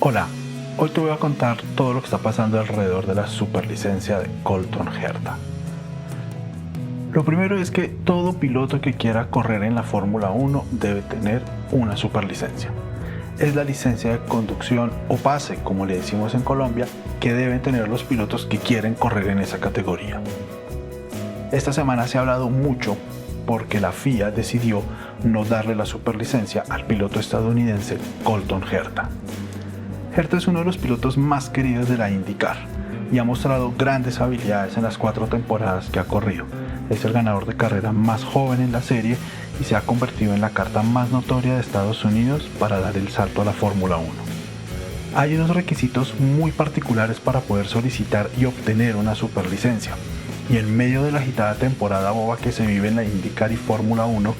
Hola, hoy te voy a contar todo lo que está pasando alrededor de la superlicencia de Colton Herta. Lo primero es que todo piloto que quiera correr en la Fórmula 1 debe tener una superlicencia. Es la licencia de conducción o pase, como le decimos en Colombia, que deben tener los pilotos que quieren correr en esa categoría. Esta semana se ha hablado mucho porque la FIA decidió no darle la superlicencia al piloto estadounidense Colton Herta. Herta es uno de los pilotos más queridos de la IndyCar y ha mostrado grandes habilidades en las 4 temporadas que ha corrido. Es el ganador de carrera más joven en la serie y se ha convertido en la carta más notoria de Estados Unidos para dar el salto a la Fórmula 1. Hay unos requisitos muy particulares para poder solicitar y obtener una superlicencia, y en medio de la agitada temporada boba que se vive en la IndyCar y Fórmula 1,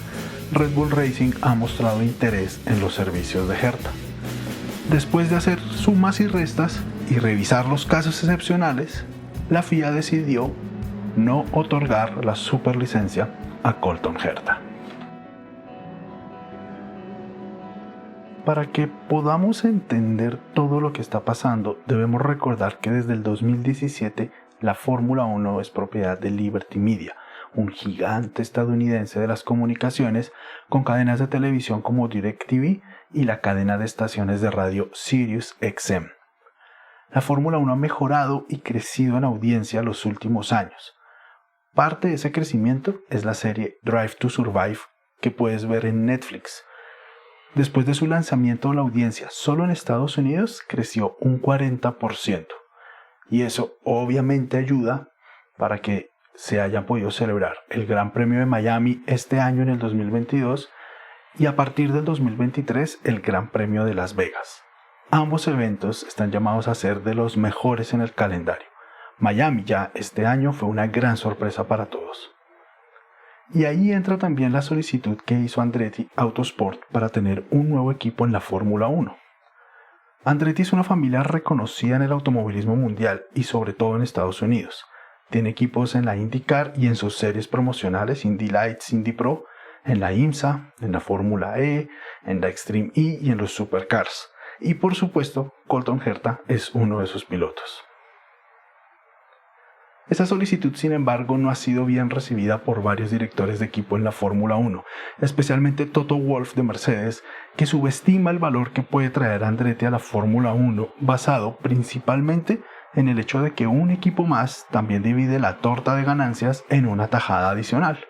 Red Bull Racing ha mostrado interés en los servicios de Herta. Después de hacer sumas y restas y revisar los casos excepcionales, la FIA decidió no otorgar la superlicencia a Colton Herta. Para que podamos entender todo lo que está pasando, debemos recordar que desde el 2017 la Fórmula 1 es propiedad de Liberty Media, un gigante estadounidense de las comunicaciones con cadenas de televisión como DirecTV y la cadena de estaciones de radio SiriusXM. La Fórmula 1 ha mejorado y crecido en audiencia los últimos años. Parte de ese crecimiento es la serie Drive to Survive que puedes ver en Netflix. Después de su lanzamiento, la audiencia solo en Estados Unidos creció un 40%. Y eso obviamente ayuda para que se hayan podido celebrar el Gran Premio de Miami este año en el 2022 y a partir del 2023 el Gran Premio de Las Vegas. Ambos eventos están llamados a ser de los mejores en el calendario. Miami ya este año fue una gran sorpresa para todos. Y ahí entra también la solicitud que hizo Andretti Autosport para tener un nuevo equipo en la Fórmula 1. Andretti es una familia reconocida en el automovilismo mundial y sobre todo en Estados Unidos. Tiene equipos en la IndyCar y en sus series promocionales Indy Lights, Indy Pro, en la IMSA, en la Fórmula E, en la Extreme E y en los Supercars. Y por supuesto, Colton Herta es uno de sus pilotos. Esta solicitud, sin embargo, no ha sido bien recibida por varios directores de equipo en la Fórmula 1, especialmente Toto Wolff de Mercedes, que subestima el valor que puede traer Andretti a la Fórmula 1, basado principalmente en el hecho de que un equipo más también divide la torta de ganancias en una tajada adicional,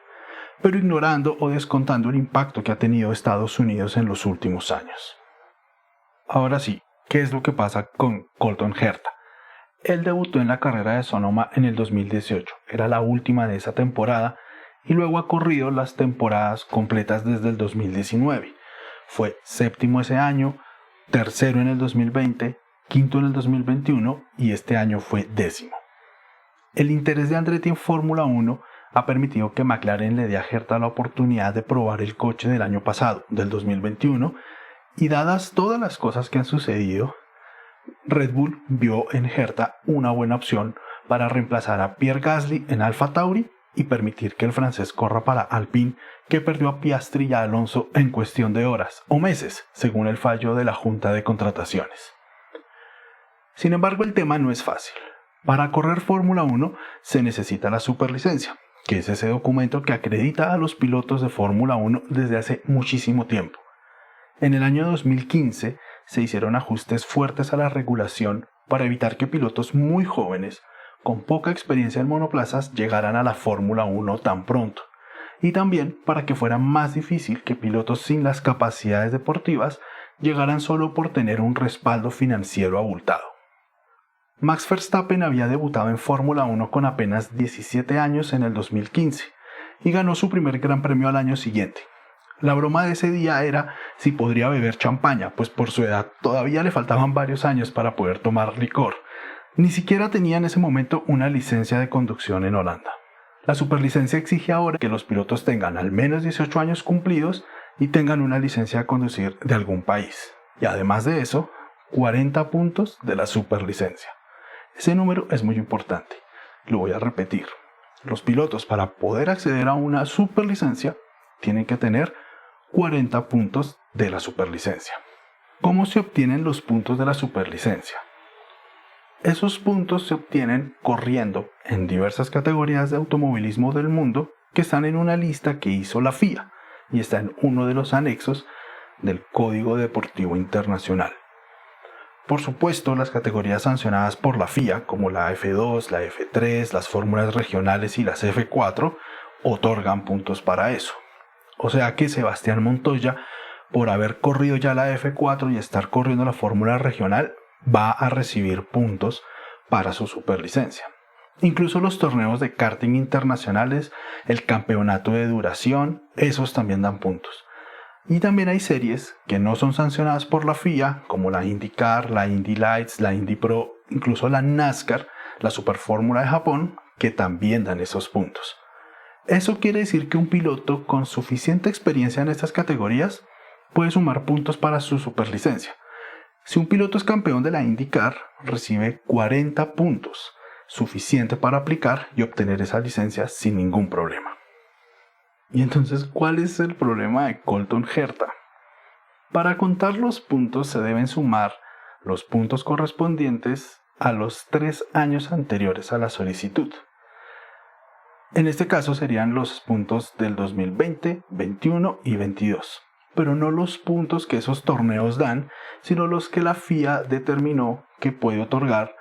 pero ignorando o descontando el impacto que ha tenido Estados Unidos en los últimos años. Ahora sí, ¿qué es lo que pasa con Colton Herta? Él debutó en la carrera de Sonoma en el 2018, era la última de esa temporada, y luego ha corrido las temporadas completas desde el 2019. Fue séptimo ese año, tercero en el 2020, quinto en el 2021 y este año fue décimo. El interés de Andretti en Fórmula 1 ha permitido que McLaren le dé a Herta la oportunidad de probar el coche del año pasado, del 2021, y dadas todas las cosas que han sucedido, Red Bull vio en Herta una buena opción para reemplazar a Pierre Gasly en Alfa Tauri y permitir que el francés corra para Alpine, que perdió a Piastri y a Alonso en cuestión de horas o meses, según el fallo de la Junta de Contrataciones. Sin embargo, el tema no es fácil. Para correr Fórmula 1 se necesita la superlicencia, que es ese documento que acredita a los pilotos de Fórmula 1 desde hace muchísimo tiempo. En el año 2015 se hicieron ajustes fuertes a la regulación para evitar que pilotos muy jóvenes, con poca experiencia en monoplazas, llegaran a la Fórmula 1 tan pronto, y también para que fuera más difícil que pilotos sin las capacidades deportivas llegaran solo por tener un respaldo financiero abultado. Max Verstappen había debutado en Fórmula 1 con apenas 17 años en el 2015 y ganó su primer Gran Premio al año siguiente. La broma de ese día era si podría beber champaña, pues por su edad todavía le faltaban varios años para poder tomar licor. Ni siquiera tenía en ese momento una licencia de conducción en Holanda. La superlicencia exige ahora que los pilotos tengan al menos 18 años cumplidos y tengan una licencia de conducir de algún país. Y además de eso, 40 puntos de la superlicencia. Ese número es muy importante. Lo voy a repetir. Los pilotos, para poder acceder a una superlicencia, tienen que tener 40 puntos de la superlicencia. ¿Cómo se obtienen los puntos de la superlicencia? Esos puntos se obtienen corriendo en diversas categorías de automovilismo del mundo que están en una lista que hizo la FIA y está en uno de los anexos del Código Deportivo Internacional. Por supuesto, las categorías sancionadas por la FIA, como la F2, la F3, las fórmulas regionales y las F4, otorgan puntos para eso. O sea que Sebastián Montoya, por haber corrido ya la F4 y estar corriendo la fórmula regional, va a recibir puntos para su superlicencia. Incluso los torneos de karting internacionales, el campeonato de duración, esos también dan puntos. Y también hay series que no son sancionadas por la FIA, como la IndyCar, la Indy Lights, la Indy Pro, incluso la NASCAR, la Superfórmula de Japón, que también dan esos puntos. Eso quiere decir que un piloto con suficiente experiencia en estas categorías puede sumar puntos para su superlicencia. Si un piloto es campeón de la IndyCar, recibe 40 puntos, suficiente para aplicar y obtener esa licencia sin ningún problema. Y entonces, ¿cuál es el problema de Colton Herta? Para contar los puntos se deben sumar los puntos correspondientes a los 3 años anteriores a la solicitud. En este caso serían los puntos del 2020, 21 y 22, pero no los puntos que esos torneos dan, sino los que la FIA determinó que puede otorgar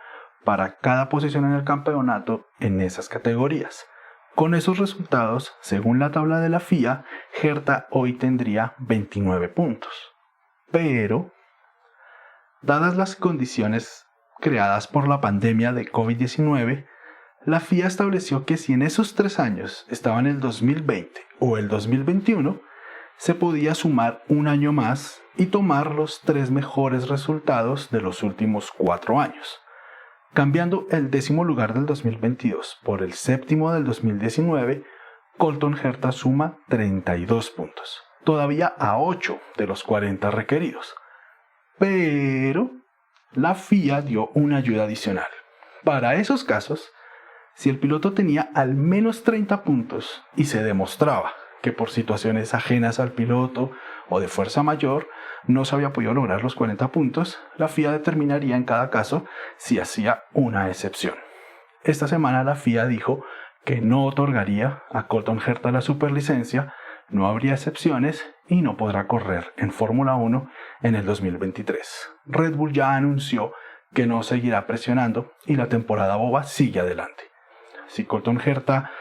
para cada posición en el campeonato en esas categorías. Con esos resultados, según la tabla de la FIA, Herta hoy tendría 29 puntos. Pero, dadas las condiciones creadas por la pandemia de COVID-19, la FIA estableció que si en esos 3 años estaba en el 2020 o el 2021, se podía sumar un año más y tomar los 3 mejores resultados de los últimos 4 años. Cambiando el 10º lugar del 2022 por el 7º del 2019, Colton Herta suma 32 puntos, todavía a 8 de los 40 requeridos. Pero la FIA dio una ayuda adicional. Para esos casos, si el piloto tenía al menos 30 puntos y se demostraba que por situaciones ajenas al piloto o de fuerza mayor no se había podido lograr los 40 puntos, la FIA determinaría en cada caso si hacía una excepción. Esta semana la FIA dijo que no otorgaría a Colton Herta la superlicencia, no habría excepciones y no podrá correr en Fórmula 1 en el 2023. Red Bull ya anunció que no seguirá presionando y la temporada boba sigue adelante. Si Colton Herta,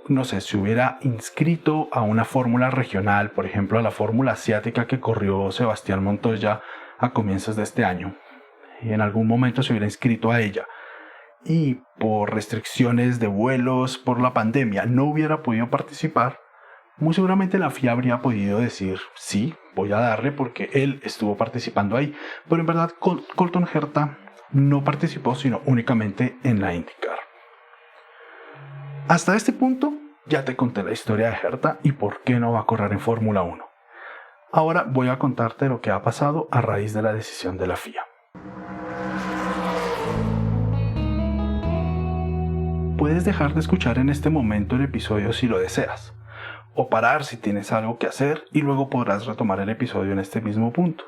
no sé, se hubiera inscrito a una fórmula regional, por ejemplo a la fórmula asiática que corrió Sebastián Montoya a comienzos de este año, y en algún momento se hubiera inscrito a ella, y por restricciones de vuelos, por la pandemia, no hubiera podido participar, muy seguramente la FIA habría podido decir, sí, voy a darle porque él estuvo participando ahí, pero en verdad Colton Herta no participó sino únicamente en la IndyCar. Hasta este punto ya te conté la historia de Herta y por qué no va a correr en Fórmula 1. Ahora voy a contarte lo que ha pasado a raíz de la decisión de la FIA. Puedes dejar de escuchar en este momento el episodio si lo deseas, o parar si tienes algo que hacer y luego podrás retomar el episodio en este mismo punto.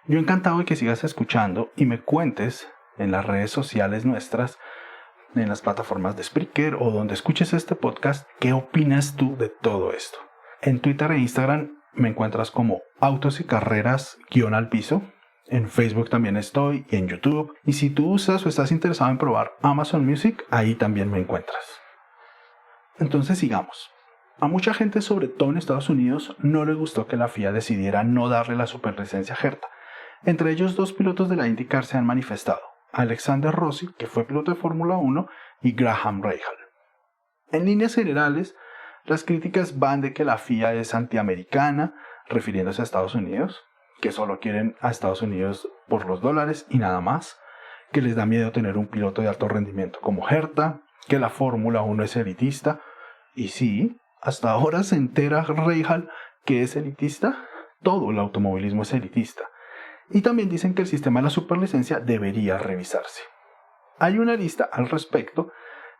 Yo encantado de que sigas escuchando y me cuentes en las redes sociales nuestras, en las plataformas de Spreaker o donde escuches este podcast, ¿qué opinas tú de todo esto? En Twitter e Instagram me encuentras como Autos y Carreras_al piso. En Facebook también estoy y en YouTube. Y si tú usas o estás interesado en probar Amazon Music, ahí también me encuentras. Entonces sigamos. A mucha gente, sobre todo en Estados Unidos, no le gustó que la FIA decidiera no darle la superlicencia a Herta. Entre ellos 2 pilotos de la IndyCar se han manifestado. Alexander Rossi, que fue piloto de Fórmula 1, y Graham Rahal. En líneas generales, las críticas van de que la FIA es antiamericana, refiriéndose a Estados Unidos, que solo quieren a Estados Unidos por los dólares y nada más, que les da miedo tener un piloto de alto rendimiento como Herta, que la Fórmula 1 es elitista, y sí, hasta ahora se entera Rahal que es elitista, todo el automovilismo es elitista. Y también dicen que el sistema de la superlicencia debería revisarse. Hay una lista al respecto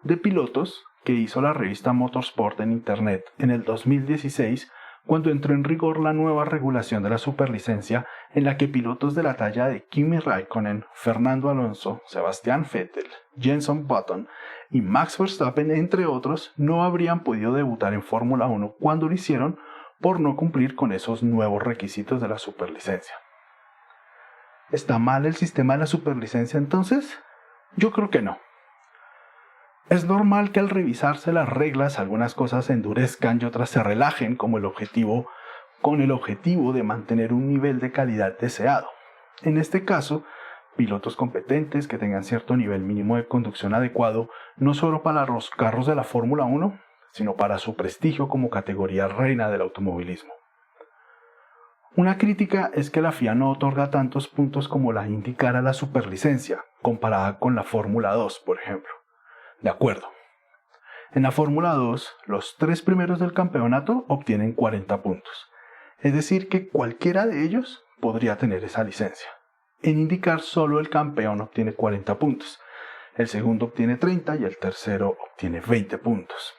de pilotos que hizo la revista Motorsport en Internet en el 2016 cuando entró en rigor la nueva regulación de la superlicencia en la que pilotos de la talla de Kimi Raikkonen, Fernando Alonso, Sebastián Vettel, Jenson Button y Max Verstappen, entre otros, no habrían podido debutar en Fórmula 1 cuando lo hicieron por no cumplir con esos nuevos requisitos de la superlicencia. ¿Está mal el sistema de la superlicencia entonces? Yo creo que no. Es normal que al revisarse las reglas algunas cosas se endurezcan y otras se relajen con el objetivo de mantener un nivel de calidad deseado. En este caso, pilotos competentes que tengan cierto nivel mínimo de conducción adecuado, no solo para los carros de la Fórmula 1, sino para su prestigio como categoría reina del automovilismo. Una crítica es que la FIA no otorga tantos puntos como la IndyCar a la superlicencia, comparada con la Fórmula 2, por ejemplo. De acuerdo. En la Fórmula 2, los 3 primeros del campeonato obtienen 40 puntos. Es decir, que cualquiera de ellos podría tener esa licencia. En IndyCar solo el campeón obtiene 40 puntos. El segundo obtiene 30 y el tercero obtiene 20 puntos.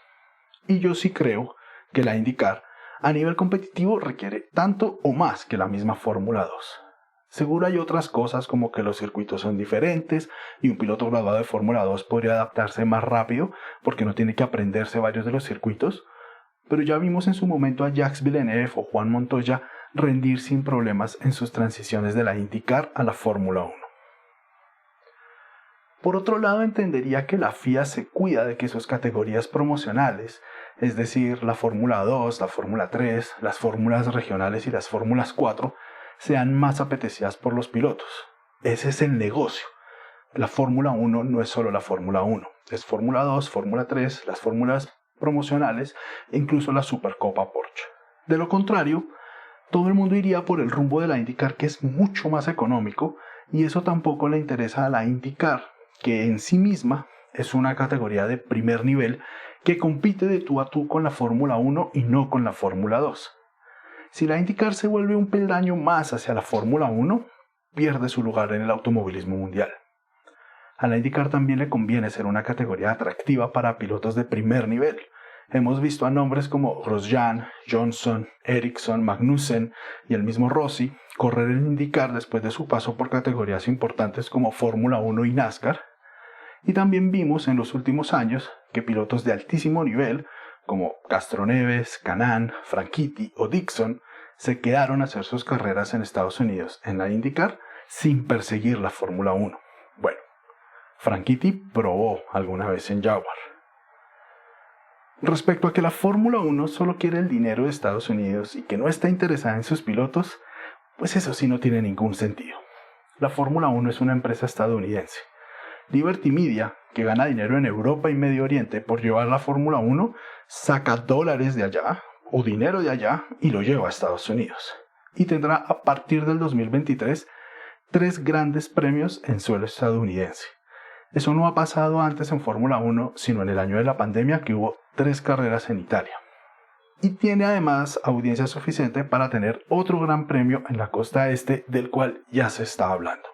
Y yo sí creo que la IndyCar a nivel competitivo requiere tanto o más que la misma Fórmula 2. Seguro hay otras cosas como que los circuitos son diferentes y un piloto graduado de Fórmula 2 podría adaptarse más rápido porque no tiene que aprenderse varios de los circuitos, pero ya vimos en su momento a Jacques Villeneuve o Juan Montoya rendir sin problemas en sus transiciones de la IndyCar a la Fórmula 1. Por otro lado, entendería que la FIA se cuida de que sus categorías promocionales, es decir, la Fórmula 2, la Fórmula 3, las fórmulas regionales y las Fórmulas 4, sean más apetecidas por los pilotos. Ese es el negocio. La Fórmula 1 no es solo la Fórmula 1, es Fórmula 2, Fórmula 3, las fórmulas promocionales e incluso la Supercopa Porsche. De lo contrario, todo el mundo iría por el rumbo de la IndyCar, que es mucho más económico, y eso tampoco le interesa a la IndyCar, que en sí misma es una categoría de primer nivel que compite de tú a tú con la Fórmula 1 y no con la Fórmula 2. Si la IndyCar se vuelve un peldaño más hacia la Fórmula 1, pierde su lugar en el automovilismo mundial. A la IndyCar también le conviene ser una categoría atractiva para pilotos de primer nivel. Hemos visto a nombres como Grosjean, Johnson, Ericsson, Magnussen y el mismo Rossi correr en IndyCar después de su paso por categorías importantes como Fórmula 1 y NASCAR. Y también vimos en los últimos años que pilotos de altísimo nivel como Castroneves, Kanaan, Franchitti o Dixon se quedaron a hacer sus carreras en Estados Unidos en la IndyCar sin perseguir la Fórmula 1. Bueno, Franchitti probó alguna vez en Jaguar. Respecto a que la Fórmula 1 solo quiere el dinero de Estados Unidos y que no está interesada en sus pilotos, pues eso sí no tiene ningún sentido. La Fórmula 1 es una empresa estadounidense. Liberty Media, que gana dinero en Europa y Medio Oriente por llevar la Fórmula 1, saca dólares de allá o dinero de allá y lo lleva a Estados Unidos. Y tendrá a partir del 2023 3 grandes premios en suelo estadounidense. Eso no ha pasado antes en Fórmula 1, sino en el año de la pandemia que hubo 3 carreras en Italia. Y tiene además audiencia suficiente para tener otro gran premio en la costa este del cual ya se está hablando.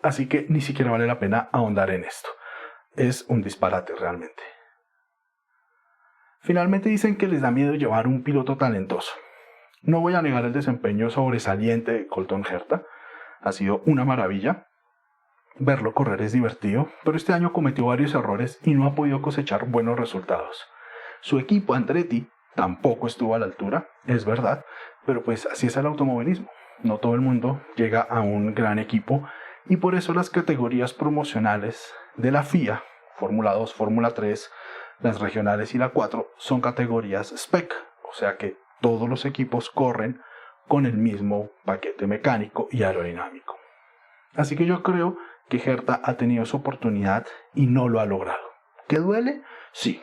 Así que ni siquiera vale la pena ahondar en esto. Es un disparate realmente. Finalmente dicen que les da miedo llevar un piloto talentoso. No voy a negar el desempeño sobresaliente de Colton Herta. Ha sido una maravilla. Verlo correr es divertido, pero este año cometió varios errores y no ha podido cosechar buenos resultados. Su equipo Andretti tampoco estuvo a la altura, es verdad, pero pues así es el automovilismo. No todo el mundo llega a un gran equipo y por eso las categorías promocionales de la FIA, Fórmula 2, Fórmula 3, las regionales y la 4, son categorías spec, o sea que todos los equipos corren con el mismo paquete mecánico y aerodinámico. Así que yo creo que Herta ha tenido su oportunidad y no lo ha logrado. ¿Qué duele? Sí.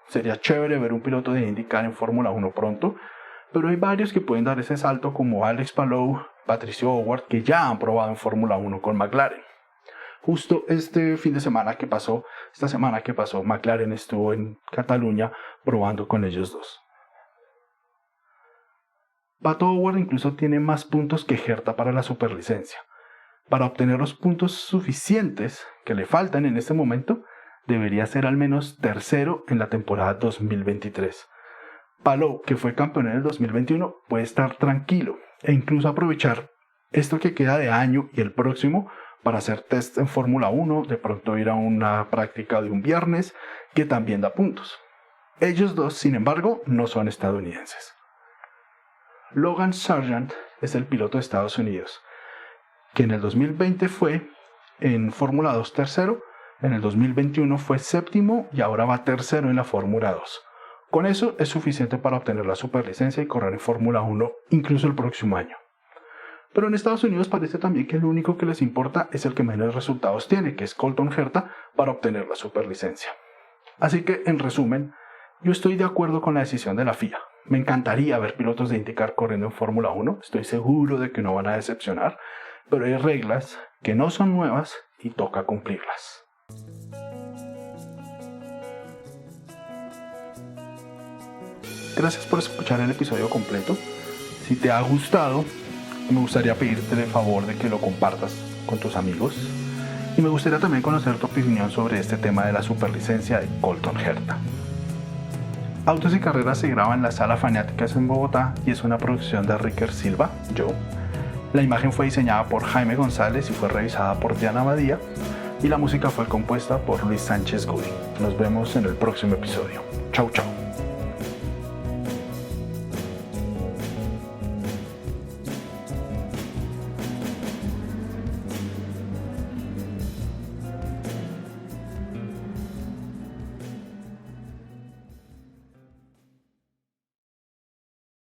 Sería chévere ver un piloto de IndyCar en Fórmula 1 pronto, pero hay varios que pueden dar ese salto como Alex Palou, Patricio Howard, que ya han probado en Fórmula 1 con McLaren. Justo esta semana que pasó, McLaren estuvo en Cataluña probando con ellos dos. Pato Howard incluso tiene más puntos que Herta para la superlicencia. Para obtener los puntos suficientes que le faltan en este momento, debería ser al menos tercero en la temporada 2023. Palou, que fue campeón en el 2021, puede estar tranquilo e incluso aprovechar esto que queda de año y el próximo para hacer test en Fórmula 1, de pronto ir a una práctica de un viernes que también da puntos. Ellos dos, sin embargo, no son estadounidenses. Logan Sargent es el piloto de Estados Unidos, que en el 2020 fue en Fórmula 2 tercero, en el 2021 fue séptimo y ahora va tercero en la Fórmula 2. Con eso es suficiente para obtener la superlicencia y correr en Fórmula 1 incluso el próximo año. Pero en Estados Unidos parece también que lo único que les importa es el que menos resultados tiene, que es Colton Herta, para obtener la superlicencia. Así que, en resumen, yo estoy de acuerdo con la decisión de la FIA. Me encantaría ver pilotos de IndyCar corriendo en Fórmula 1, estoy seguro de que no van a decepcionar, pero hay reglas que no son nuevas y toca cumplirlas. Gracias por escuchar el episodio completo. Si te ha gustado, me gustaría pedirte el favor de que lo compartas con tus amigos. Y me gustaría también conocer tu opinión sobre este tema de la superlicencia de Colton Herta. Autos y Carreras se graba en la Sala Fanáticas en Bogotá y es una producción de Ricker Silva, yo. La imagen fue diseñada por Jaime González y fue revisada por Diana Badía. Y la música fue compuesta por Luis Sánchez Goody. Nos vemos en el próximo episodio. Chau, chau.